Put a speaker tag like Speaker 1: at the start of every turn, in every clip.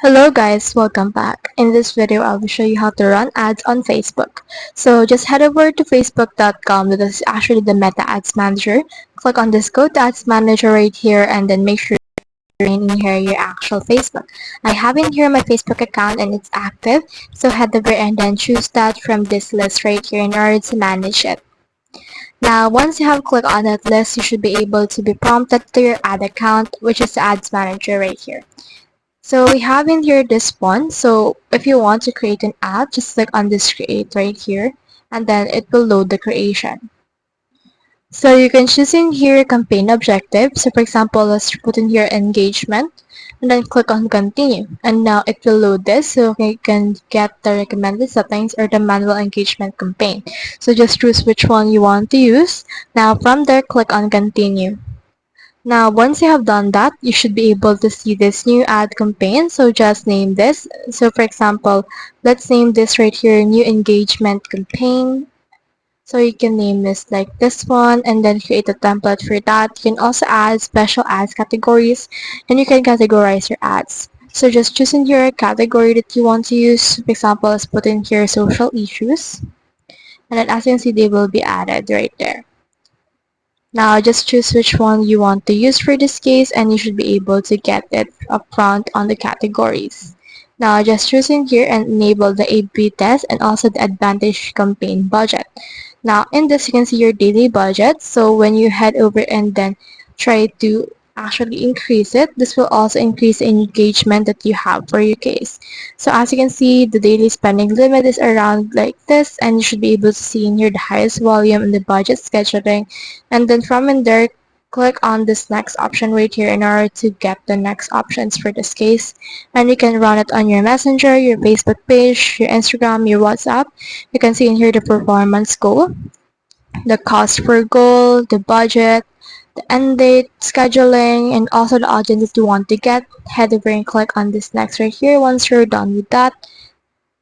Speaker 1: Hello guys, welcome back. In this video, I will show you how to run ads on Facebook. So just head over to facebook.com. This is actually the Meta Ads Manager. Click on this Go to Ads Manager right here and then make sure you're in here your actual Facebook. I have in here my Facebook account and it's active. So head over and then choose that from this list right here in order to manage it. Now, once you have clicked on that list, you should be able to be prompted to your ad account, which is the Ads Manager right here. So we have in here this one. So if you want to create an ad, just click on this create right here and then it will load the creation. So you can choose in here campaign objective. So for example, let's put in here engagement and then click on continue. And now it will load this so you can get the recommended settings or the manual engagement campaign. So just choose which one you want to use. Now from there, click on continue. Now, once you have done that, you should be able to see this new ad campaign. So just name this. So for example, let's name this right here, new engagement campaign. So you can name this like this one and then create a template for that. You can also add special ads categories and you can categorize your ads. So just choose in your category that you want to use. For example, let's put in here social issues. And then as you can see, they will be added right there. Now just choose which one you want to use for this case and you should be able to get it up front on the categories. Now just choose in here and enable the A/B test and also the Advantage campaign budget. Now in this you can see your daily budget. So when you head over and then try to actually increase it, this will also increase the engagement that you have for your case. So as you can see, the daily spending limit is around like this and you should be able to see in here the highest volume in the budget scheduling. And then from in there, click on this next option right here in order to get the next options for this case. And you can run it on your Messenger, your Facebook page, your Instagram, your WhatsApp. You can see in here the performance goal, the cost per goal, the budget, the end date, scheduling, and also the audience that you want to get. Head over and click on this next right here once you're done with that.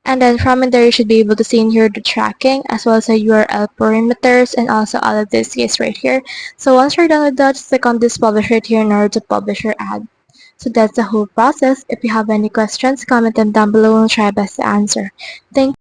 Speaker 1: And then from in there, you should be able to see in here the tracking as well as the URL parameters and also all of this is right here. So once you're done with that, just click on this publish right here in order to publish your ad. So that's the whole process. If you have any questions, comment them down below and I'll try best to answer. Thank